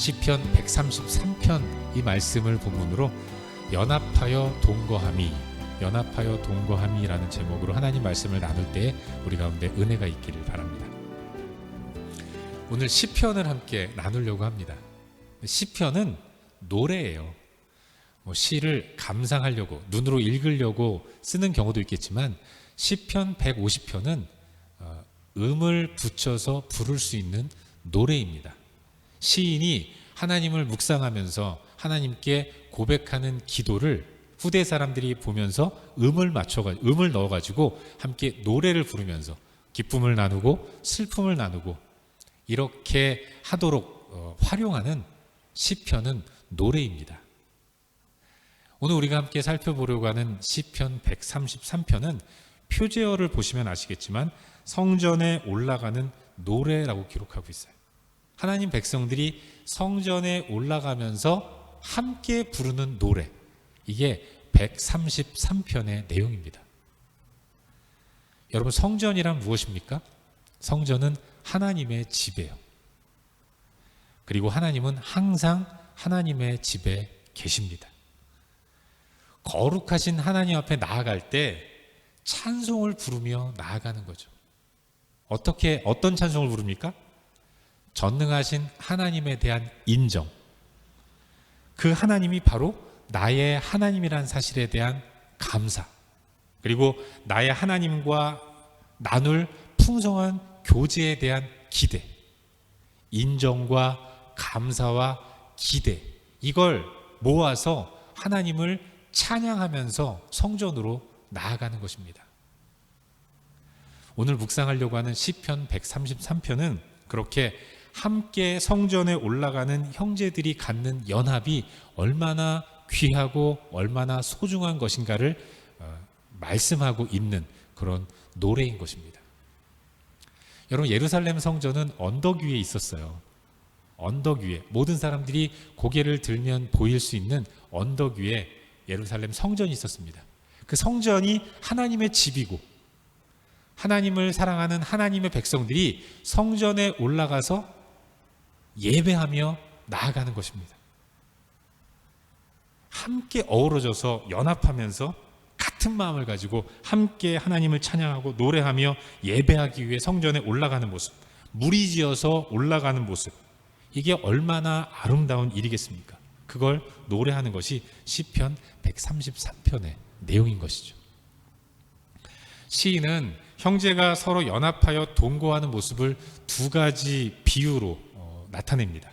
시편 133편 이 말씀을 본문으로 연합하여 동거함이라는 제목으로 하나님 말씀을 나눌 때 우리 가운데 은혜가 있기를 바랍니다. 오늘 시편을 함께 나누려고 합니다. 시편은 노래예요. 시를 감상하려고, 눈으로 읽으려고 쓰는 경우도 있겠지만 시편 150편은 음을 붙여서 부를 수 있는 노래입니다. 시인이 하나님을 묵상하면서 하나님께 고백하는 기도를 후대 사람들이 보면서 음을 넣어가지고 함께 노래를 부르면서 기쁨을 나누고 슬픔을 나누고 이렇게 하도록 활용하는 시편은 노래입니다. 오늘 우리가 함께 살펴보려고 하는 시편 133편은 표제어를 보시면 아시겠지만 성전에 올라가는 노래라고 기록하고 있어요. 하나님 백성들이 성전에 올라가면서 함께 부르는 노래, 이게 133편의 내용입니다. 여러분, 성전이란 무엇입니까? 성전은 하나님의 집이에요. 그리고 하나님은 항상 하나님의 집에 계십니다. 거룩하신 하나님 앞에 나아갈 때 찬송을 부르며 나아가는 거죠. 어떤 찬송을 부릅니까? 전능하신 하나님에 대한 인정, 그 하나님이 바로 나의 하나님이란 사실에 대한 감사, 그리고 나의 하나님과 나눌 풍성한 교제에 대한 기대, 인정과 감사와 기대, 이걸 모아서 하나님을 찬양하면서 성전으로 나아가는 것입니다. 오늘 묵상하려고 하는 시편 133편은 그렇게 함께 성전에 올라가는 형제들이 갖는 연합이 얼마나 귀하고 얼마나 소중한 것인가를 말씀하고 있는 그런 노래인 것입니다. 여러분, 예루살렘 성전은 언덕 위에 있었어요. 언덕 위에, 모든 사람들이 고개를 들면 보일 수 있는 언덕 위에 예루살렘 성전이 있었습니다. 그 성전이 하나님의 집이고 하나님을 사랑하는 하나님의 백성들이 성전에 올라가서 예배하며 나아가는 것입니다. 함께 어우러져서 연합하면서 같은 마음을 가지고 함께 하나님을 찬양하고 노래하며 예배하기 위해 성전에 올라가는 모습, 무리지어서 올라가는 모습, 이게 얼마나 아름다운 일이겠습니까? 그걸 노래하는 것이 시편 133편의 내용인 것이죠. 시인은 형제가 서로 연합하여 동거하는 모습을 두 가지 비유로 나타냅니다.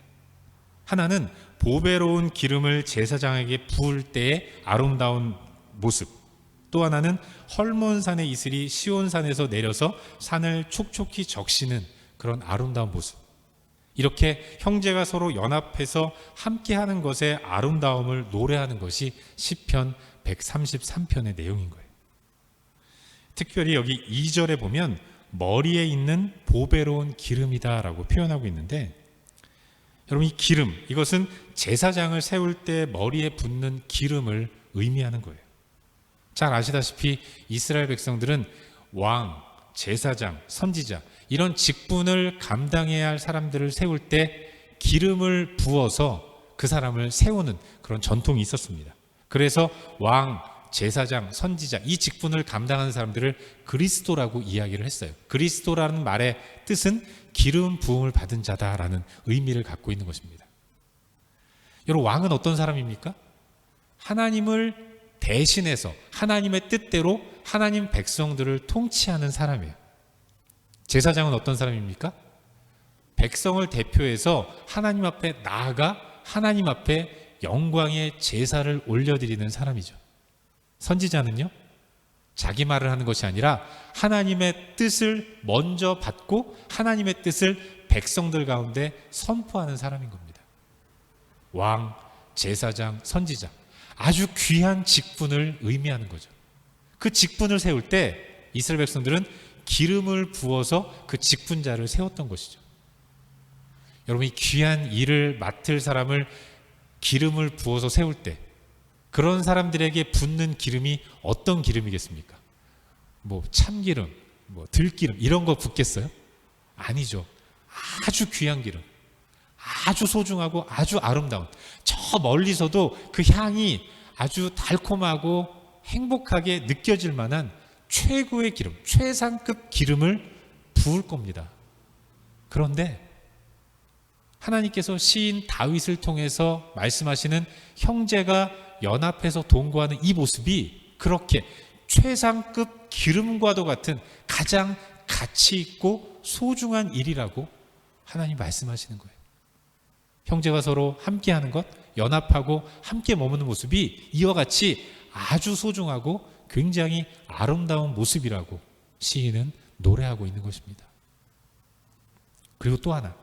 하나는 보배로운 기름을 제사장에게 부을 때의 아름다운 모습, 또 하나는 헐몬산의 이슬이 시온산에서 내려서 산을 촉촉히 적시는 그런 아름다운 모습. 이렇게 형제가 서로 연합해서 함께하는 것의 아름다움을 노래하는 것이 시편 133편의 내용인 거예요. 특별히 여기 2절에 보면 머리에 있는 보배로운 기름이다 라고 표현하고 있는데, 여러분, 이 기름, 이것은 제사장을 세울 때 머리에 붓는 기름을 의미하는 거예요. 잘 아시다시피 이스라엘 백성들은 왕, 제사장, 선지자, 이런 직분을 감당해야 할 사람들을 세울 때 기름을 부어서 그 사람을 세우는 그런 전통이 있었습니다. 그래서 왕, 제사장, 선지자, 이 직분을 감당하는 사람들을 그리스도라고 이야기를 했어요. 그리스도라는 말의 뜻은 기름 부음을 받은 자다라는 의미를 갖고 있는 것입니다. 여러분, 왕은 어떤 사람입니까? 하나님을 대신해서 하나님의 뜻대로 하나님 백성들을 통치하는 사람이에요. 제사장은 어떤 사람입니까? 백성을 대표해서 하나님 앞에 나아가 하나님 앞에 영광의 제사를 올려드리는 사람이죠. 선지자는요, 자기 말을 하는 것이 아니라 하나님의 뜻을 먼저 받고 하나님의 뜻을 백성들 가운데 선포하는 사람인 겁니다. 왕, 제사장, 선지자, 아주 귀한 직분을 의미하는 거죠. 그 직분을 세울 때 이스라엘 백성들은 기름을 부어서 그 직분자를 세웠던 것이죠. 여러분, 이 귀한 일을 맡을 사람을 기름을 부어서 세울 때 그런 사람들에게 붓는 기름이 어떤 기름이겠습니까? 참기름, 들기름 이런 거 붓겠어요? 아니죠. 아주 귀한 기름, 아주 소중하고 아주 아름다운, 저 멀리서도 그 향이 아주 달콤하고 행복하게 느껴질 만한 최고의 기름, 최상급 기름을 부을 겁니다. 그런데 하나님께서 시인 다윗을 통해서 말씀하시는 형제가 연합해서 동거하는 이 모습이 그렇게 최상급 기름과도 같은 가장 가치 있고 소중한 일이라고 하나님 말씀하시는 거예요. 형제가 서로 함께하는 것, 연합하고 함께 머무는 모습이 이와 같이 아주 소중하고 굉장히 아름다운 모습이라고 시인은 노래하고 있는 것입니다. 그리고 또 하나,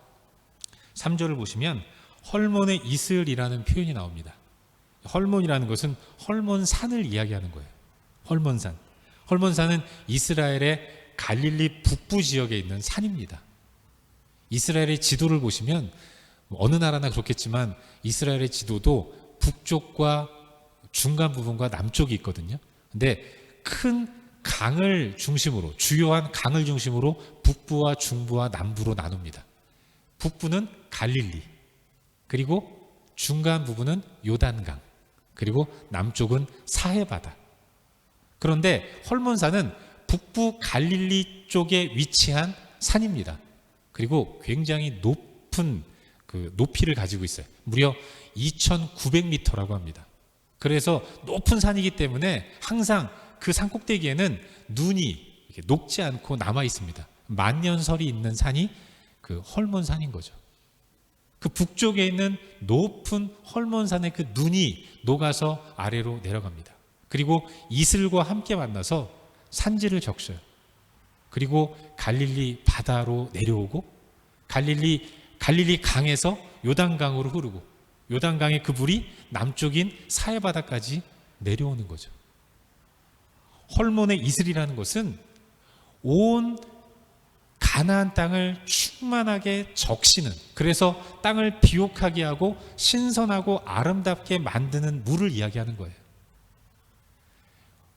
3절을 보시면 헐몬의 이슬이라는 표현이 나옵니다. 헐몬이라는 것은 헐몬산을 이야기하는 거예요. 헐몬산. 헐몬산은 이스라엘의 갈릴리 북부 지역에 있는 산입니다. 이스라엘의 지도를 보시면 어느 나라나 그렇겠지만 이스라엘의 지도도 북쪽과 중간 부분과 남쪽이 있거든요. 근데 큰 강을 중심으로, 주요한 강을 중심으로 북부와 중부와 남부로 나눕니다. 북부는 갈릴리, 그리고 중간 부분은 요단강, 그리고 남쪽은 사해바다. 그런데 헐몬산은 북부 갈릴리 쪽에 위치한 산입니다. 그리고 굉장히 높은 그 높이를 가지고 있어요. 무려 2,900m라고 합니다. 그래서 높은 산이기 때문에 항상 그 산 꼭대기에는 눈이 녹지 않고 남아 있습니다. 만년설이 있는 산이 그 헐몬산인 거죠. 그 북쪽에 있는 높은 헐몬산의 그 눈이 녹아서 아래로 내려갑니다. 그리고 이슬과 함께 만나서 산지를 적셔요. 그리고 갈릴리 바다로 내려오고 갈릴리 강에서 요단강으로 흐르고 요단강의 그 물이 남쪽인 사해바다까지 내려오는 거죠. 헐몬의 이슬이라는 것은 온 가나안 땅을 충만하게 적시는, 그래서 땅을 비옥하게 하고 신선하고 아름답게 만드는 물을 이야기하는 거예요.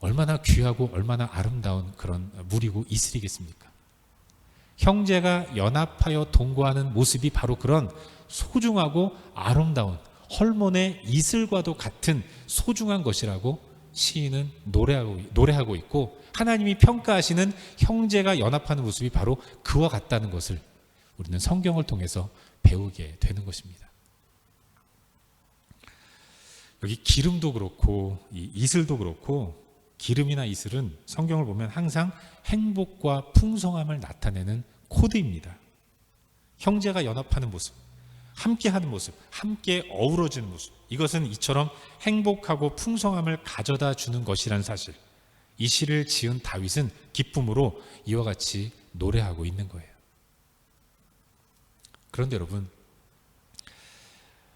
얼마나 귀하고 얼마나 아름다운 그런 물이고 이슬이겠습니까? 형제가 연합하여 동거하는 모습이 바로 그런 소중하고 아름다운 헐몬의 이슬과도 같은 소중한 것이라고 시인은 노래하고 있고, 하나님이 평가하시는 형제가 연합하는 모습이 바로 그와 같다는 것을 우리는 성경을 통해서 배우게 되는 것입니다. 여기 기름도 그렇고 이 이슬도 그렇고, 기름이나 이슬은 성경을 보면 항상 행복과 풍성함을 나타내는 코드입니다. 형제가 연합하는 모습, 함께하는 모습, 함께 어우러지는 모습, 이것은 이처럼 행복하고 풍성함을 가져다 주는 것이라는 사실, 이 시를 지은 다윗은 기쁨으로 이와 같이 노래하고 있는 거예요. 그런데 여러분,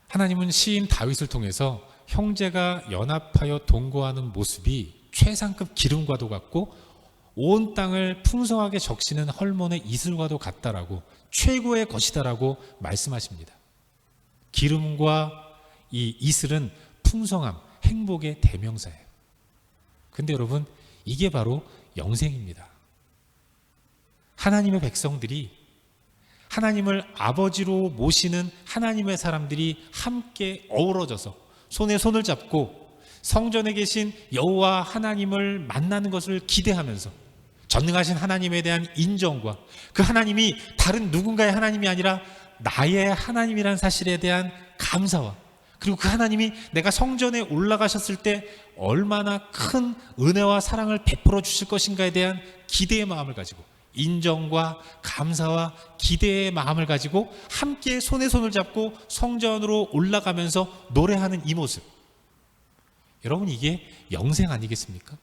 하나님은 시인 다윗을 통해서 형제가 연합하여 동거하는 모습이 최상급 기름과도 같고 온 땅을 풍성하게 적시는 헐몬의 이슬과도 같다라고, 최고의 것이다라고 말씀하십니다. 기름과 이 이슬은 풍성함, 행복의 대명사예요. 근데 여러분, 이게 바로 영생입니다. 하나님의 백성들이, 하나님을 아버지로 모시는 하나님의 사람들이 함께 어우러져서 손에 손을 잡고 성전에 계신 여호와 하나님을 만나는 것을 기대하면서 전능하신 하나님에 대한 인정과 그 하나님이 다른 누군가의 하나님이 아니라 나의 하나님이라는 사실에 대한 감사와, 그리고 그 하나님이 내가 성전에 올라가셨을 때 얼마나 큰 은혜와 사랑을 베풀어 주실 것인가에 대한 기대의 마음을 가지고, 인정과 감사와 기대의 마음을 가지고 함께 손에 손을 잡고 성전으로 올라가면서 노래하는 이 모습, 여러분, 이게 영생 아니겠습니까?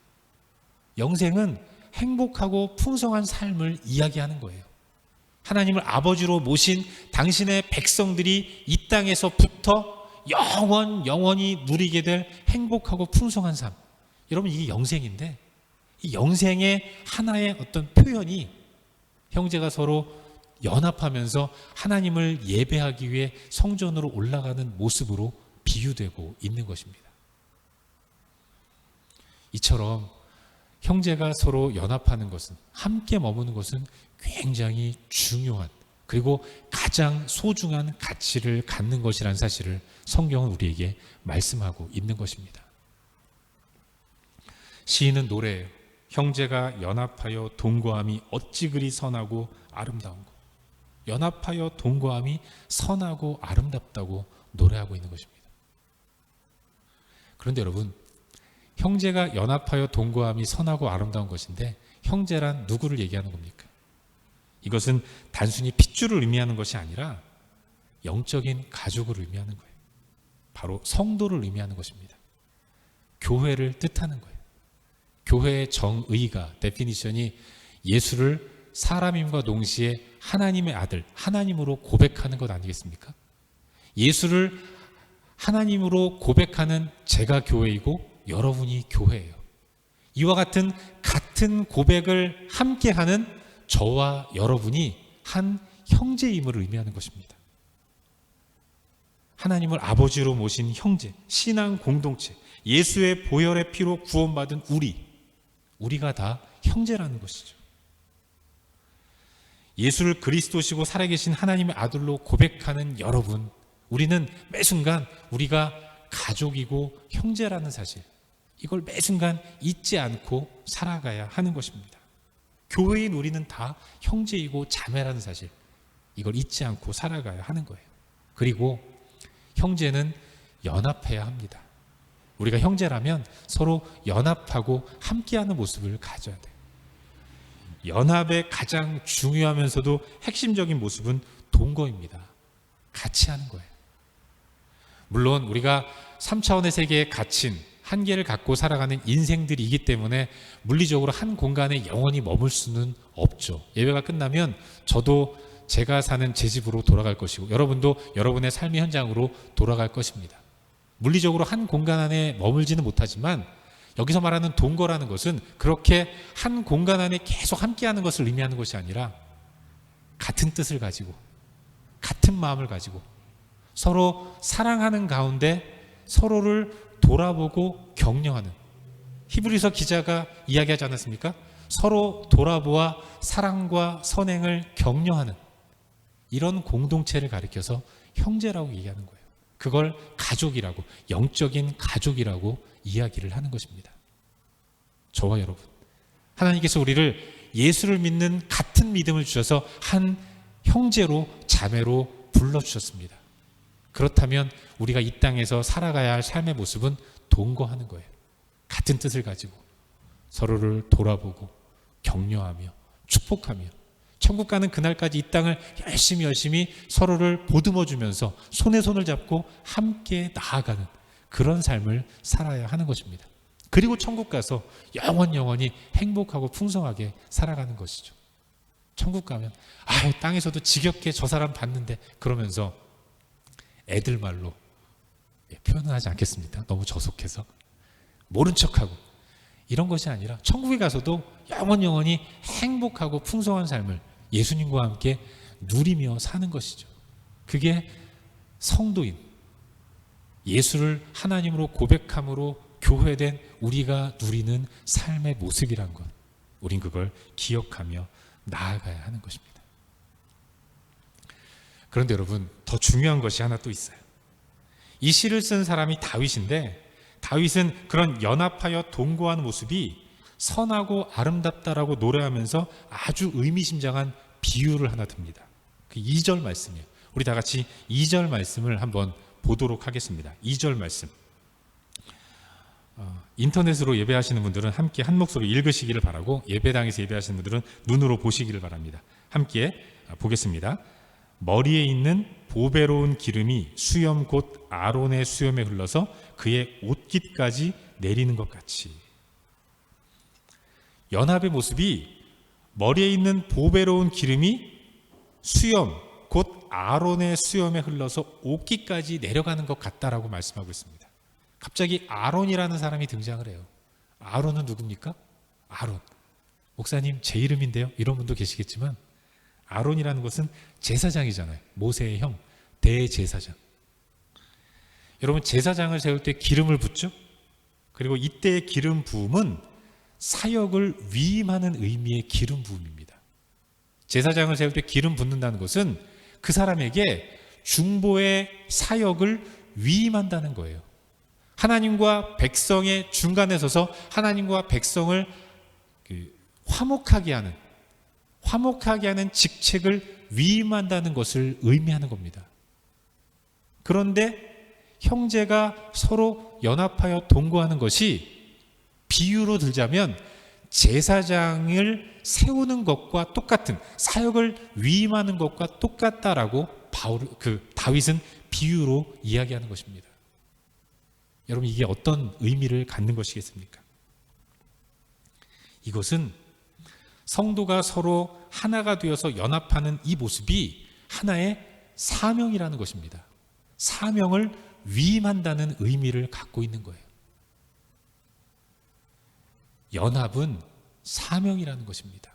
영생은 행복하고 풍성한 삶을 이야기하는 거예요. 하나님을 아버지로 모신 당신의 백성들이 이 땅에서부터 영원히 누리게 될 행복하고 풍성한 삶, 여러분, 이게 영생인데, 이 영생의 하나의 어떤 표현이 형제가 서로 연합하면서 하나님을 예배하기 위해 성전으로 올라가는 모습으로 비유되고 있는 것입니다. 이처럼 형제가 서로 연합하는 것은, 함께 머무는 것은 굉장히 중요한, 그리고 가장 소중한 가치를 갖는 것이라는 사실을 성경은 우리에게 말씀하고 있는 것입니다. 시인은 노래예요. 형제가 연합하여 동거함이 어찌 그리 선하고 아름다운고. 연합하여 동거함이 선하고 아름답다고 노래하고 있는 것입니다. 그런데 여러분, 형제가 연합하여 동거함이 선하고 아름다운 것인데 형제란 누구를 얘기하는 겁니까? 이것은 단순히 핏줄을 의미하는 것이 아니라 영적인 가족을 의미하는 거예요. 바로 성도를 의미하는 것입니다. 교회를 뜻하는 거예요. 교회의 정의가, 데피니션이 예수를 사람임과 동시에 하나님의 아들, 하나님으로 고백하는 것 아니겠습니까? 예수를 하나님으로 고백하는 제가 교회이고 여러분이 교회예요. 이와 같은 고백을 함께하는 저와 여러분이 한 형제임을 의미하는 것입니다. 하나님을 아버지로 모신 형제, 신앙 공동체, 예수의 보혈의 피로 구원받은 우리가 다 형제라는 것이죠. 예수를 그리스도시고 살아계신 하나님의 아들로 고백하는 여러분, 우리는 매 순간 우리가 가족이고 형제라는 사실, 이걸 매 순간 잊지 않고 살아가야 하는 것입니다. 교회인 우리는 다 형제이고 자매라는 사실, 이걸 잊지 않고 살아가야 하는 거예요. 그리고 형제는 연합해야 합니다. 우리가 형제라면 서로 연합하고 함께하는 모습을 가져야 돼요. 연합의 가장 중요하면서도 핵심적인 모습은 동거입니다. 같이 하는 거예요. 물론 우리가 3차원의 세계에 갇힌 한계를 갖고 살아가는 인생들이기 때문에 물리적으로 한 공간에 영원히 머물 수는 없죠. 예배가 끝나면 저도 제가 사는 제 집으로 돌아갈 것이고 여러분도 여러분의 삶의 현장으로 돌아갈 것입니다. 물리적으로 한 공간 안에 머물지는 못하지만 여기서 말하는 동거라는 것은 그렇게 한 공간 안에 계속 함께하는 것을 의미하는 것이 아니라 같은 뜻을 가지고 같은 마음을 가지고 서로 사랑하는 가운데 서로를 돌아보고 격려하는, 히브리서 기자가 이야기하지 않았습니까? 서로 돌아보아 사랑과 선행을 격려하는 이런 공동체를 가리켜서 형제라고 얘기하는 거예요. 그걸 가족이라고, 영적인 가족이라고 이야기를 하는 것입니다. 저와 여러분, 하나님께서 우리를 예수를 믿는 같은 믿음을 주셔서 한 형제로 자매로 불러주셨습니다. 그렇다면 우리가 이 땅에서 살아가야 할 삶의 모습은 동거하는 거예요. 같은 뜻을 가지고 서로를 돌아보고 격려하며 축복하며 천국 가는 그날까지 이 땅을 열심히 서로를 보듬어 주면서 손에 손을 잡고 함께 나아가는 그런 삶을 살아야 하는 것입니다. 그리고 천국 가서 영원히 행복하고 풍성하게 살아가는 것이죠. 천국 가면 땅에서도 지겹게 저 사람 봤는데 그러면서 애들 말로 표현은 하지 않겠습니다. 너무 저속해서 모른 척하고 이런 것이 아니라 천국에 가서도 영원히 행복하고 풍성한 삶을 예수님과 함께 누리며 사는 것이죠. 그게 성도인, 예수를 하나님으로 고백함으로 교회된 우리가 누리는 삶의 모습이란 것, 우린 그걸 기억하며 나아가야 하는 것입니다. 그런데 여러분, 더 중요한 것이 하나 또 있어요. 이 시를 쓴 사람이 다윗인데 다윗은 그런 연합하여 동거하는 모습이 선하고 아름답다라고 노래하면서 아주 의미심장한 비유를 하나 듭니다. 그 2절 말씀이에요. 우리 다 같이 2절 말씀을 한번 보도록 하겠습니다. 2절 말씀. 인터넷으로 예배하시는 분들은 함께 한 목소리로 읽으시기를 바라고 예배당에서 예배하시는 분들은 눈으로 보시기를 바랍니다. 함께 보겠습니다. 머리에 있는 보배로운 기름이 수염 곧 아론의 수염에 흘러서 그의 옷깃까지 내리는 것 같이. 연합의 모습이 머리에 있는 보배로운 기름이 수염 곧 아론의 수염에 흘러서 옷깃까지 내려가는 것 같다라고 말씀하고 있습니다. 갑자기 아론이라는 사람이 등장을 해요. 아론은 누굽니까? 아론. 목사님 제 이름인데요. 이런 분도 계시겠지만 아론이라는 것은 제사장이잖아요. 모세의 형, 대제사장. 여러분, 제사장을 세울 때 기름을 붓죠? 그리고 이때의 기름 부음은 사역을 위임하는 의미의 기름 부음입니다. 제사장을 세울 때 기름 붓는다는 것은 그 사람에게 중보의 사역을 위임한다는 거예요. 하나님과 백성의 중간에 서서 하나님과 백성을 화목하게 하는 직책을 위임한다는 것을 의미하는 겁니다. 그런데 형제가 서로 연합하여 동거하는 것이 비유로 들자면 제사장을 세우는 것과 똑같은, 사역을 위임하는 것과 똑같다라고 다윗은 비유로 이야기하는 것입니다. 여러분, 이게 어떤 의미를 갖는 것이겠습니까? 이것은 성도가 서로 하나가 되어서 연합하는 이 모습이 하나의 사명이라는 것입니다. 사명을 위임한다는 의미를 갖고 있는 거예요. 연합은 사명이라는 것입니다.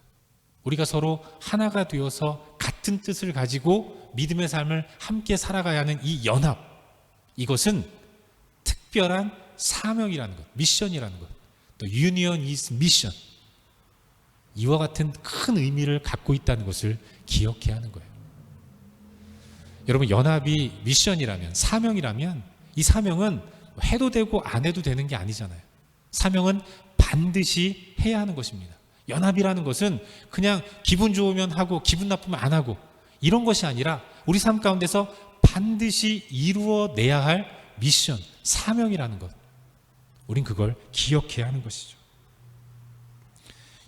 우리가 서로 하나가 되어서 같은 뜻을 가지고 믿음의 삶을 함께 살아가야 하는 이 연합, 이것은 특별한 사명이라는 것, 미션이라는 것, 또 union is mission, 이와 같은 큰 의미를 갖고 있다는 것을 기억해야 하는 거예요. 여러분, 연합이 미션이라면, 사명이라면 이 사명은 해도 되고 안 해도 되는 게 아니잖아요. 사명은 반드시 해야 하는 것입니다. 연합이라는 것은 그냥 기분 좋으면 하고 기분 나쁘면 안 하고 이런 것이 아니라 우리 삶 가운데서 반드시 이루어내야 할 미션, 사명이라는 것, 우린 그걸 기억해야 하는 것이죠.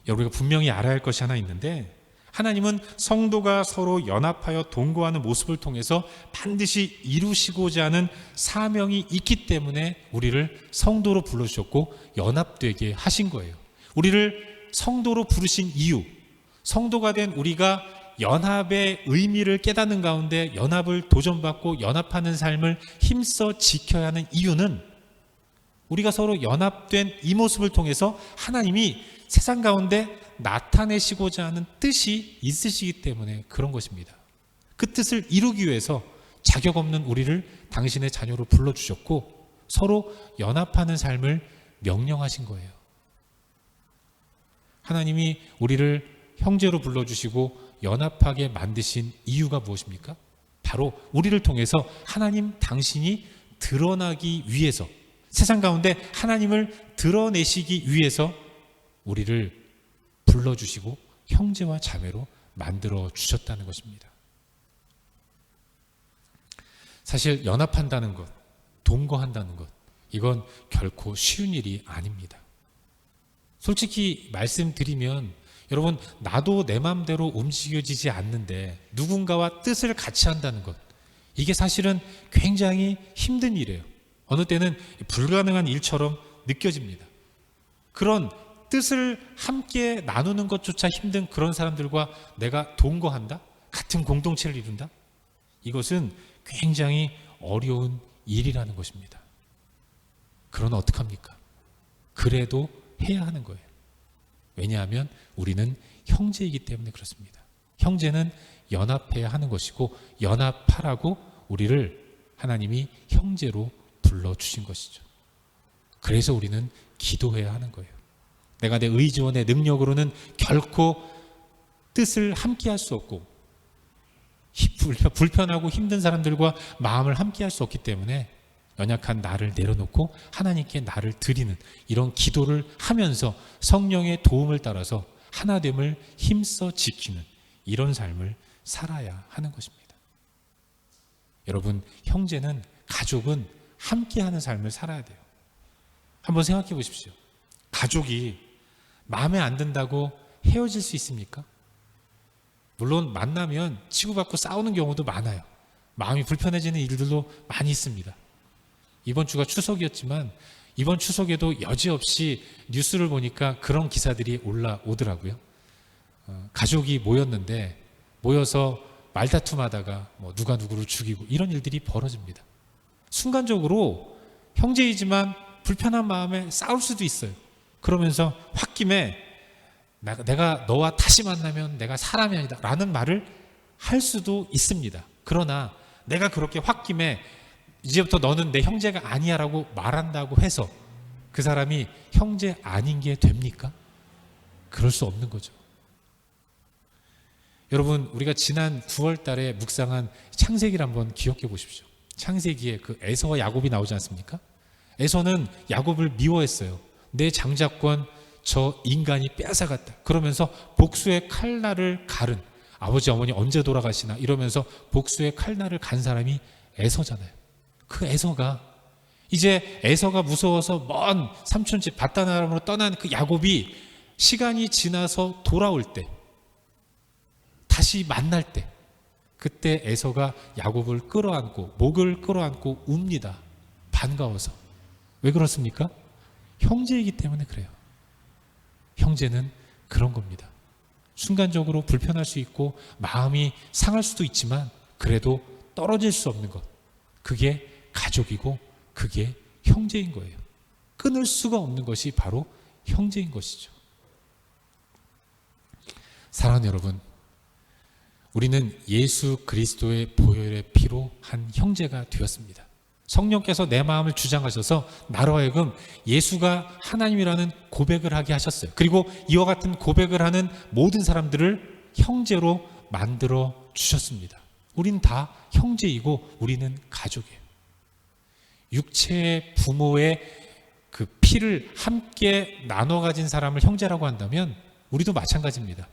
우리가 분명히 알아야 할 것이 하나 있는데, 하나님은 성도가 서로 연합하여 동거하는 모습을 통해서 반드시 이루시고자 하는 사명이 있기 때문에 우리를 성도로 불러주셨고 연합되게 하신 거예요. 우리를 성도로 부르신 이유, 성도가 된 우리가 연합의 의미를 깨닫는 가운데 연합을 도전받고 연합하는 삶을 힘써 지켜야 하는 이유는 우리가 서로 연합된 이 모습을 통해서 하나님이 세상 가운데 나타내시고자 하는 뜻이 있으시기 때문에 그런 것입니다. 그 뜻을 이루기 위해서 자격 없는 우리를 당신의 자녀로 불러주셨고 서로 연합하는 삶을 명령하신 거예요. 하나님이 우리를 형제로 불러주시고 연합하게 만드신 이유가 무엇입니까? 바로 우리를 통해서 하나님 당신이 드러나기 위해서, 세상 가운데 하나님을 드러내시기 위해서 우리를 불러주시고 형제와 자매로 만들어 주셨다는 것입니다. 사실 연합한다는 것, 동거한다는 것, 이건 결코 쉬운 일이 아닙니다. 솔직히 말씀드리면 여러분, 나도 내 마음대로 움직여지지 않는데 누군가와 뜻을 같이 한다는 것, 이게 사실은 굉장히 힘든 일이에요. 어느 때는 불가능한 일처럼 느껴집니다. 그런 뜻을 함께 나누는 것조차 힘든 그런 사람들과 내가 동거한다? 같은 공동체를 이룬다? 이것은 굉장히 어려운 일이라는 것입니다. 그러나 어떡합니까? 그래도 해야 하는 거예요. 왜냐하면 우리는 형제이기 때문에 그렇습니다. 형제는 연합해야 하는 것이고 연합하라고 우리를 하나님이 형제로 불러주신 것이죠. 그래서 우리는 기도해야 하는 거예요. 내가 내 의지와 내 능력으로는 결코 뜻을 함께 할 수 없고 불편하고 힘든 사람들과 마음을 함께 할 수 없기 때문에 연약한 나를 내려놓고 하나님께 나를 드리는 이런 기도를 하면서 성령의 도움을 따라서 하나됨을 힘써 지키는 이런 삶을 살아야 하는 것입니다. 여러분, 형제는, 가족은 함께하는 삶을 살아야 돼요. 한번 생각해 보십시오. 가족이 마음에 안 든다고 헤어질 수 있습니까? 물론 만나면 치고받고 싸우는 경우도 많아요. 마음이 불편해지는 일들도 많이 있습니다. 이번 주가 추석이었지만 이번 추석에도 여지없이 뉴스를 보니까 그런 기사들이 올라오더라고요. 가족이 모였는데 모여서 말다툼하다가 누가 누구를 죽이고 이런 일들이 벌어집니다. 순간적으로 형제이지만 불편한 마음에 싸울 수도 있어요. 그러면서 홧김에 내가 너와 다시 만나면 내가 사람이 아니다 라는 말을 할 수도 있습니다. 그러나 내가 그렇게 홧김에 이제부터 너는 내 형제가 아니야 라고 말한다고 해서 그 사람이 형제 아닌 게 됩니까? 그럴 수 없는 거죠. 여러분, 우리가 지난 9월 달에 묵상한 창세기를 한번 기억해 보십시오. 창세기에 그 에서와 야곱이 나오지 않습니까? 에서는 야곱을 미워했어요. 내 장자권 저 인간이 빼앗아갔다. 그러면서 복수의 칼날을 갈은, 아버지 어머니 언제 돌아가시나 이러면서 복수의 칼날을 간 사람이 에서잖아요. 그 에서가 이제 에서가 무서워서 먼 삼촌집 밧다나람으로 떠난 그 야곱이 시간이 지나서 돌아올 때, 다시 만날 때, 그때 에서가 야곱을 끌어안고 목을 끌어안고 웁니다. 반가워서. 왜 그렇습니까? 형제이기 때문에 그래요. 형제는 그런 겁니다. 순간적으로 불편할 수 있고 마음이 상할 수도 있지만 그래도 떨어질 수 없는 것, 그게 가족이고 그게 형제인 거예요. 끊을 수가 없는 것이 바로 형제인 것이죠. 사랑하는 여러분, 우리는 예수 그리스도의 보혈의 피로 한 형제가 되었습니다. 성령께서 내 마음을 주장하셔서 나로 하여금 예수가 하나님이라는 고백을 하게 하셨어요. 그리고 이와 같은 고백을 하는 모든 사람들을 형제로 만들어 주셨습니다. 우리는 다 형제이고 우리는 가족이에요. 육체의 부모의 그 피를 함께 나눠 가진 사람을 형제라고 한다면 우리도 마찬가지입니다.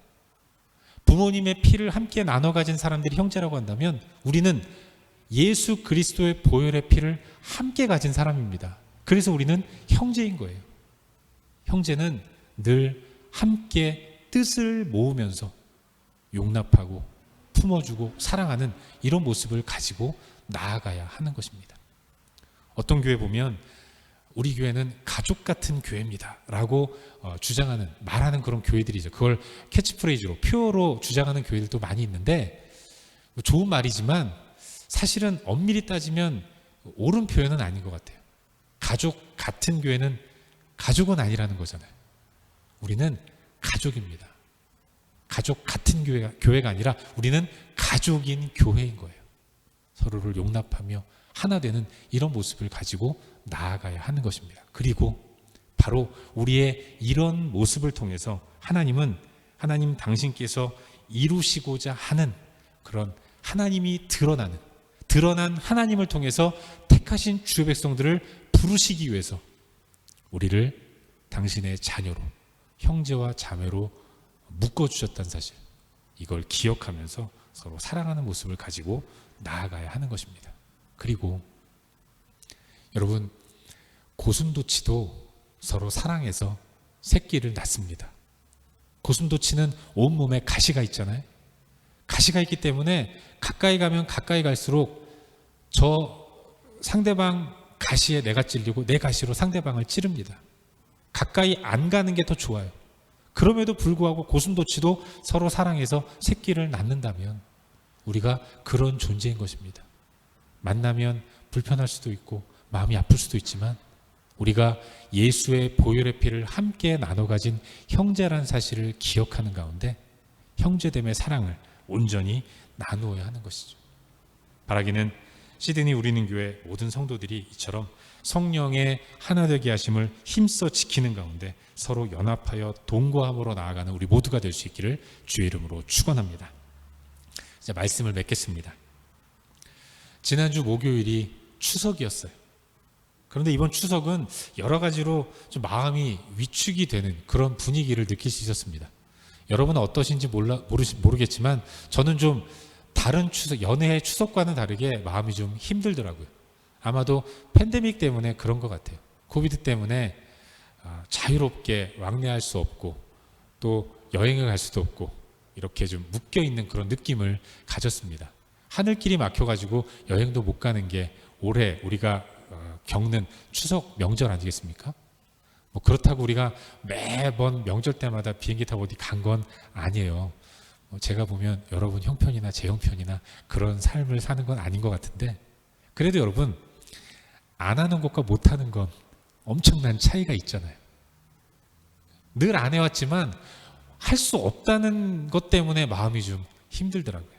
부모님의 피를 함께 나눠 가진 사람들이 형제라고 한다면 우리는 예수 그리스도의 보혈의 피를 함께 가진 사람입니다. 그래서 우리는 형제인 거예요. 형제는 늘 함께 뜻을 모으면서 용납하고 품어주고 사랑하는 이런 모습을 가지고 나아가야 하는 것입니다. 어떤 교회 보면 우리 교회는 가족 같은 교회입니다 라고 주장하는, 말하는 그런 교회들이죠. 그걸 캐치프레이즈로, 표어로 주장하는 교회들도 많이 있는데 좋은 말이지만 사실은 엄밀히 따지면 옳은 표현은 아닌 것 같아요. 가족 같은 교회는 가족은 아니라는 거잖아요. 우리는 가족입니다. 가족 같은 교회가 아니라 우리는 가족인 교회인 거예요. 서로를 용납하며 하나 되는 이런 모습을 가지고 나아가야 하는 것입니다. 그리고 바로 우리의 이런 모습을 통해서 하나님 당신께서 이루시고자 하는 그런 하나님이 드러난 하나님을 통해서 택하신 주의 백성들을 부르시기 위해서 우리를 당신의 자녀로, 형제와 자매로 묶어주셨다는 사실, 이걸 기억하면서 서로 사랑하는 모습을 가지고 나아가야 하는 것입니다. 그리고 여러분, 고슴도치도 서로 사랑해서 새끼를 낳습니다. 고슴도치는 온몸에 가시가 있잖아요. 가시가 있기 때문에 가까이 가면 가까이 갈수록 저 상대방 가시에 내가 찔리고 내 가시로 상대방을 찌릅니다. 가까이 안 가는 게 더 좋아요. 그럼에도 불구하고 고슴도치도 서로 사랑해서 새끼를 낳는다면 우리가 그런 존재인 것입니다. 만나면 불편할 수도 있고 마음이 아플 수도 있지만 우리가 예수의 보혈의 피를 함께 나눠 가진 형제라는 사실을 기억하는 가운데 형제됨의 사랑을 온전히 나누어야 하는 것이죠. 바라기는 시드니 우리는 교회 모든 성도들이 이처럼 성령의 하나 되게 하심을 힘써 지키는 가운데 서로 연합하여 동거함으로 나아가는 우리 모두가 될 수 있기를 주의 이름으로 축원합니다. 이제 말씀을 맺겠습니다. 지난주 목요일이 추석이었어요. 그런데 이번 추석은 여러 가지로 좀 마음이 위축이 되는 그런 분위기를 느낄 수 있었습니다. 여러분은 어떠신지 모르겠지만 저는 좀 다른 추석, 연애의 추석과는 다르게 마음이 좀 힘들더라고요. 아마도 팬데믹 때문에 그런 것 같아요. 코비드 때문에 자유롭게 왕래할 수 없고 또 여행을 갈 수도 없고 이렇게 좀 묶여있는 그런 느낌을 가졌습니다. 하늘길이 막혀가지고 여행도 못 가는 게 올해 우리가 겪는 추석 명절 아니겠습니까? 뭐 그렇다고 우리가 매번 명절 때마다 비행기 타고 어디 간 건 아니에요. 제가 보면 여러분 형편이나 제 형편이나 그런 삶을 사는 건 아닌 것 같은데 그래도 여러분 안 하는 것과 못 하는 건 엄청난 차이가 있잖아요. 늘 안 해왔지만 할 수 없다는 것 때문에 마음이 좀 힘들더라고요.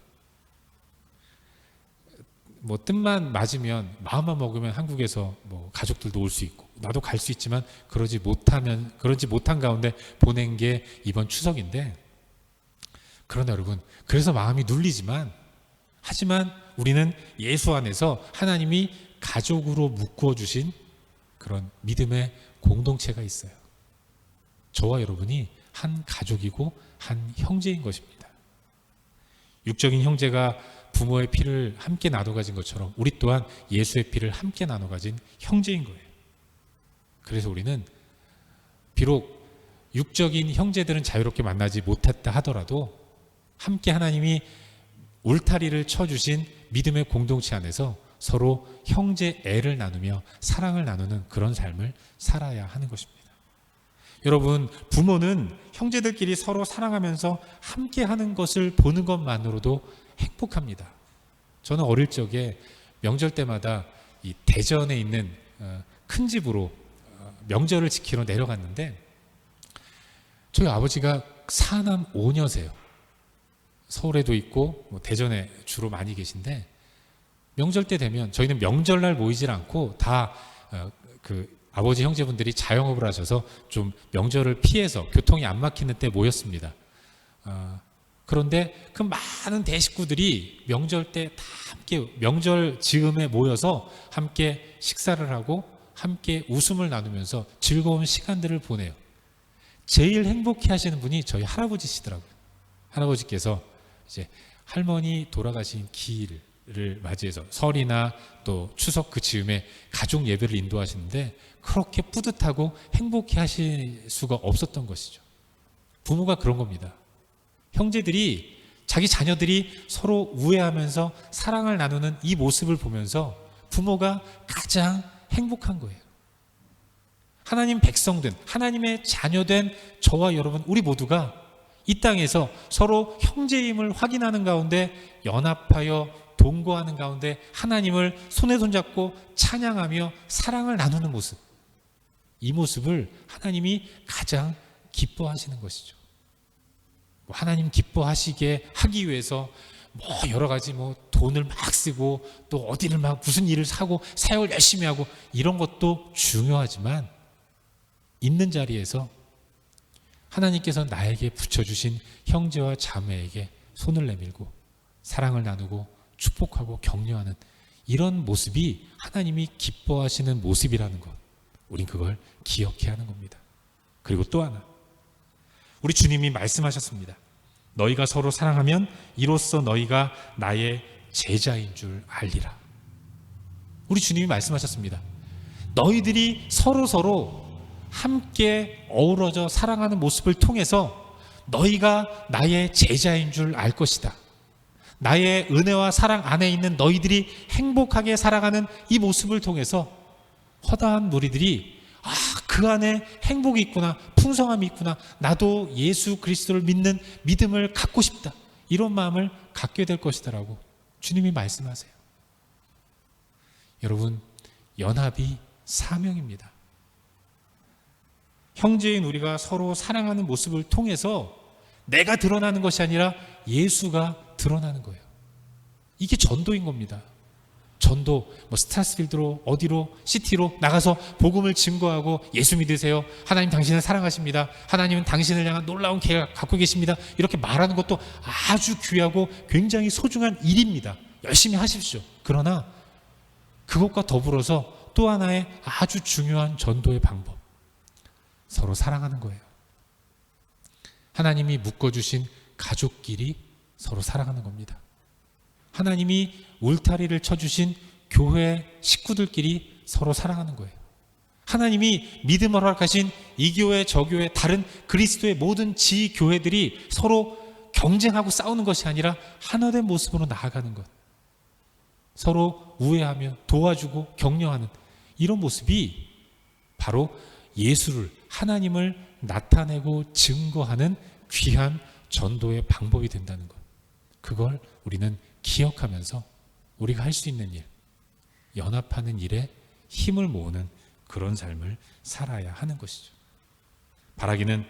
뭐 뜻만 맞으면 마음만 먹으면 한국에서 뭐 가족들도 올 수 있고 나도 갈 수 있지만 그러지 못한 가운데 보낸 게 이번 추석인데 그러나 여러분, 그래서 마음이 눌리지만, 하지만 우리는 예수 안에서 하나님이 가족으로 묶어 주신 그런 믿음의 공동체가 있어요. 저와 여러분이 한 가족이고 한 형제인 것입니다. 육적인 형제가 부모의 피를 함께 나눠 가진 것처럼 우리 또한 예수의 피를 함께 나눠 가진 형제인 거예요. 그래서 우리는 비록 육적인 형제들은 자유롭게 만나지 못했다 하더라도 함께 하나님이 울타리를 쳐주신 믿음의 공동체 안에서 서로 형제 애를 나누며 사랑을 나누는 그런 삶을 살아야 하는 것입니다. 여러분, 부모는 형제들끼리 서로 사랑하면서 함께 하는 것을 보는 것만으로도 행복합니다. 저는 어릴 적에 명절 때마다 이 대전에 있는 큰 집으로 명절을 지키러 내려갔는데, 저희 아버지가 사남 5녀세요. 서울에도 있고 대전에 주로 많이 계신데, 명절 때 되면 저희는 명절날 모이질 않고 다 아버지 형제분들이 자영업을 하셔서 좀 명절을 피해서 교통이 안 막히는 때 모였습니다. 그런데 그 많은 대식구들이 명절 때 다 함께 명절 즈음에 모여서 함께 식사를 하고 함께 웃음을 나누면서 즐거운 시간들을 보내요. 제일 행복해 하시는 분이 저희 할아버지시더라고요. 할아버지께서 이제 할머니 돌아가신 기일을 맞이해서 설이나 또 추석 그 즈음에 가족 예배를 인도하시는데 그렇게 뿌듯하고 행복해 하실 수가 없었던 것이죠. 부모가 그런 겁니다. 형제들이, 자기 자녀들이 서로 우애하면서 사랑을 나누는 이 모습을 보면서 부모가 가장 행복한 거예요. 하나님 백성된, 하나님의 자녀된 저와 여러분, 우리 모두가 이 땅에서 서로 형제임을 확인하는 가운데 연합하여 동거하는 가운데 하나님을 손에 손잡고 찬양하며 사랑을 나누는 모습, 이 모습을 하나님이 가장 기뻐하시는 것이죠. 하나님 기뻐하시게 하기 위해서 여러 가지 돈을 막 쓰고 또 어디를 막 무슨 일을 사고 사역을 열심히 하고 이런 것도 중요하지만, 있는 자리에서 하나님께서 나에게 붙여주신 형제와 자매에게 손을 내밀고 사랑을 나누고 축복하고 격려하는 이런 모습이 하나님이 기뻐하시는 모습이라는 것, 우린 그걸 기억해야 하는 겁니다. 그리고 또 하나, 우리 주님이 말씀하셨습니다. 너희가 서로 사랑하면 이로써 너희가 나의 제자인 줄 알리라. 우리 주님이 말씀하셨습니다. 너희들이 서로 함께 어우러져 사랑하는 모습을 통해서 너희가 나의 제자인 줄 알 것이다. 나의 은혜와 사랑 안에 있는 너희들이 행복하게 살아가는 이 모습을 통해서 허다한 무리들이 그 안에 행복이 있구나, 풍성함이 있구나, 나도 예수 그리스도를 믿는 믿음을 갖고 싶다, 이런 마음을 갖게 될 것이다라고 주님이 말씀하세요. 여러분, 연합이 사명입니다. 형제인 우리가 서로 사랑하는 모습을 통해서 내가 드러나는 것이 아니라 예수가 드러나는 거예요. 이게 전도인 겁니다. 전도, 스타스필드로 어디로, 시티로 나가서 복음을 증거하고 예수 믿으세요, 하나님 당신을 사랑하십니다, 하나님은 당신을 향한 놀라운 계획을 갖고 계십니다, 이렇게 말하는 것도 아주 귀하고 굉장히 소중한 일입니다. 열심히 하십시오. 그러나 그것과 더불어서 또 하나의 아주 중요한 전도의 방법, 서로 사랑하는 거예요. 하나님이 묶어주신 가족끼리 서로 사랑하는 겁니다. 하나님이 울타리를 쳐주신 교회 식구들끼리 서로 사랑하는 거예요. 하나님이 믿음을 허락하신 이 교회, 저 교회, 다른 그리스도의 모든 지교회들이 서로 경쟁하고 싸우는 것이 아니라 하나된 모습으로 나아가는 것, 서로 우애하며 도와주고 격려하는 이런 모습이 바로 예수를, 하나님을 나타내고 증거하는 귀한 전도의 방법이 된다는 것, 그걸 우리는 기억하면서 우리가 할 수 있는 일, 연합하는 일에 힘을 모으는 그런 삶을 살아야 하는 것이죠. 바라기는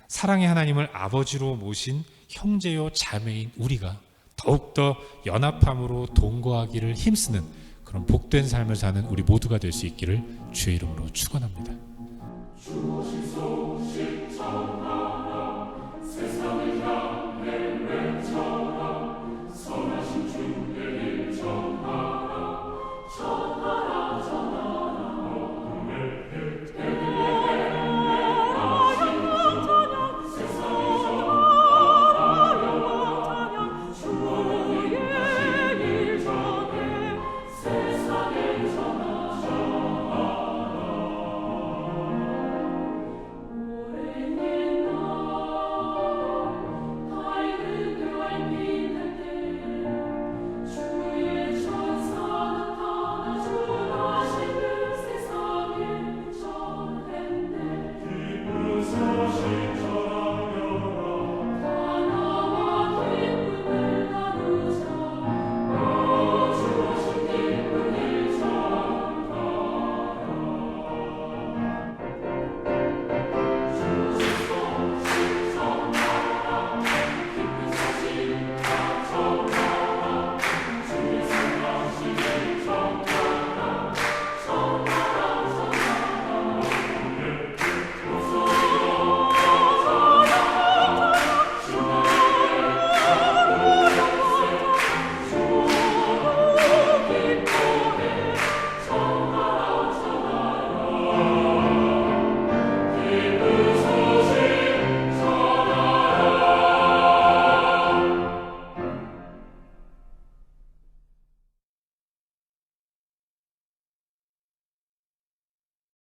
사랑의 하나님을 아버지로 모신 형제요 자매인 우리가 더욱더 연합함으로 동거하기를 힘쓰는 그런 복된 삶을 사는 우리 모두가 될 수 있기를 주의 이름으로 축원합니다.